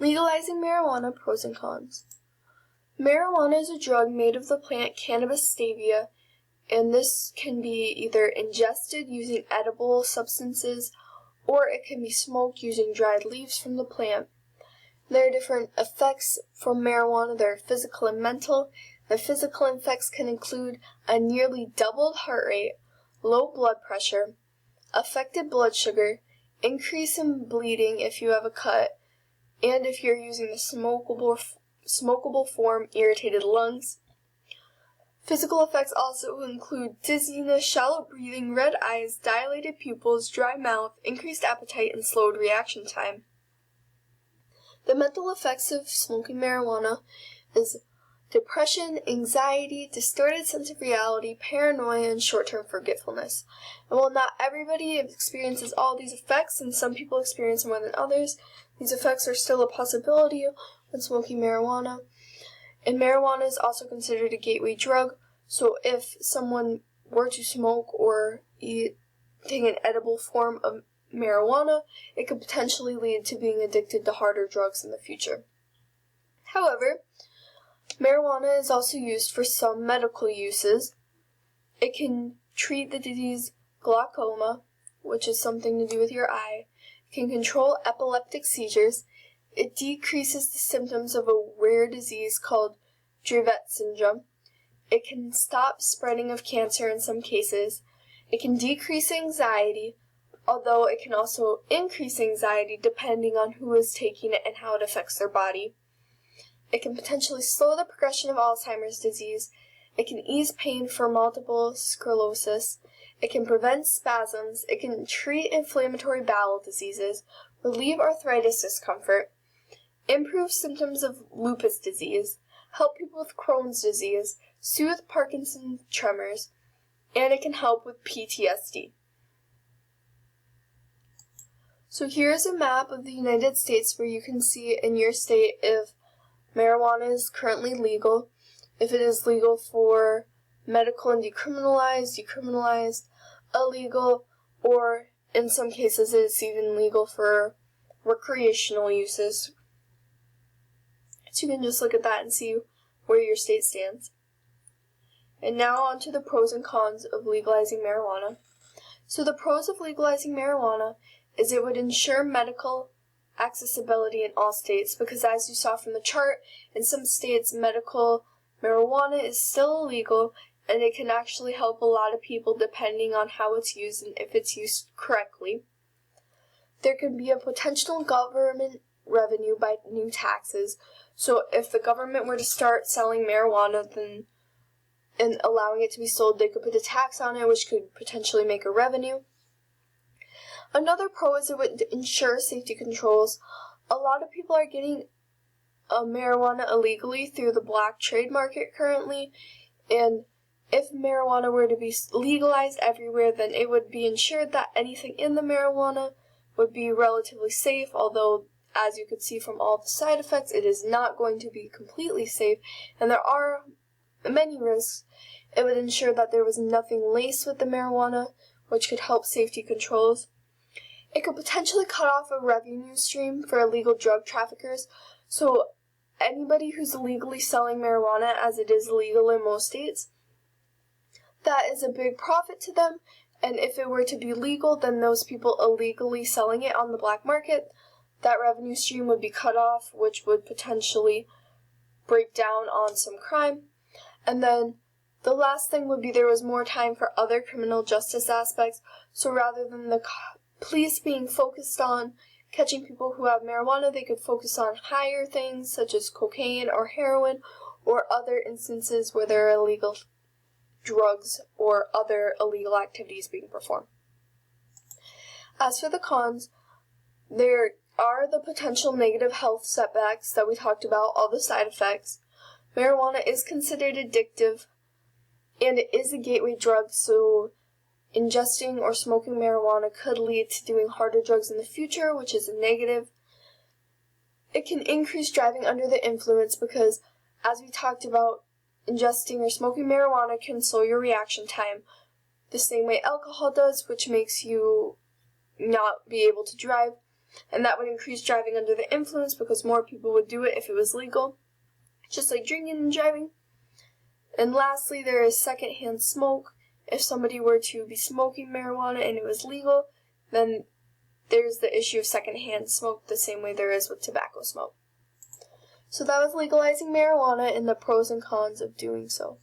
Legalizing marijuana, pros and cons. Marijuana is a drug made of the plant Cannabis sativa, and this can be either ingested using edible substances, or it can be smoked using dried leaves from the plant. There are different effects from marijuana. There are physical and mental. The physical effects can include a nearly doubled heart rate, low blood pressure, affected blood sugar, increase in bleeding if you have a cut, and if you're using the smokable form, irritated lungs. Physical effects also include dizziness, shallow breathing, red eyes, dilated pupils, dry mouth, increased appetite, and slowed reaction time. The mental effects of smoking marijuana is depression, anxiety, distorted sense of reality, paranoia, and short-term forgetfulness. And while not everybody experiences all these effects, and some people experience more than others, these effects are still a possibility when smoking marijuana. And marijuana is also considered a gateway drug, so if someone were to smoke or take an edible form of marijuana, it could potentially lead to being addicted to harder drugs in the future. However, marijuana is also used for some medical uses. It can treat the disease glaucoma, which is something to do with your eye. It can control epileptic seizures. It decreases the symptoms of a rare disease called Dravet syndrome. It can stop spreading of cancer in some cases. It can decrease anxiety, although it can also increase anxiety depending on who is taking it and how it affects their body. It can potentially slow the progression of Alzheimer's disease. It can ease pain for multiple sclerosis. It can prevent spasms. It can treat inflammatory bowel diseases, relieve arthritis discomfort, improve symptoms of lupus disease, help people with Crohn's disease, soothe Parkinson's tremors, and it can help with PTSD. So here's a map of the United States where you can see in your state if marijuana is currently legal, if it is legal for medical and decriminalized, illegal, or in some cases it's even legal for recreational uses. So you can just look at that and see where your state stands. And now on to the pros and cons of legalizing marijuana. So the pros of legalizing marijuana is it would ensure medical accessibility in all states, because as you saw from the chart, in some states medical marijuana is still illegal, and it can actually help a lot of people depending on how it's used and if it's used correctly. There can be a potential government revenue by new taxes. So if the government were to start selling marijuana and allowing it to be sold, they could put a tax on it, which could potentially make a revenue. Another pro is it would ensure safety controls. A lot of people are getting marijuana illegally through the black trade market currently, and if marijuana were to be legalized everywhere, then it would be ensured that anything in the marijuana would be relatively safe, although as you could see from all the side effects, it is not going to be completely safe, and there are many risks. It would ensure that there was nothing laced with the marijuana, which could help safety controls. It could potentially cut off a revenue stream for illegal drug traffickers. So anybody who's illegally selling marijuana, as it is legal in most states, that is a big profit to them. And if it were to be legal, then those people illegally selling it on the black market, that revenue stream would be cut off, which would potentially break down on some crime. And then the last thing would be there was more time for other criminal justice aspects. So rather than the police being focused on catching people who have marijuana, they could focus on higher things such as cocaine or heroin or other instances where there are illegal drugs or other illegal activities being performed. As for the cons, there are the potential negative health setbacks that we talked about, all the side effects. Marijuana is considered addictive, and it is a gateway drug, so ingesting or smoking marijuana could lead to doing harder drugs in the future, which is a negative. It can increase driving under the influence because, as we talked about, ingesting or smoking marijuana can slow your reaction time the same way alcohol does, which makes you not be able to drive. and that would increase driving under the influence because more people would do it if it was legal, just like drinking and driving. And lastly, there is secondhand smoke. If somebody were to be smoking marijuana and it was legal, then there's the issue of secondhand smoke the same way there is with tobacco smoke. So that was legalizing marijuana and the pros and cons of doing so.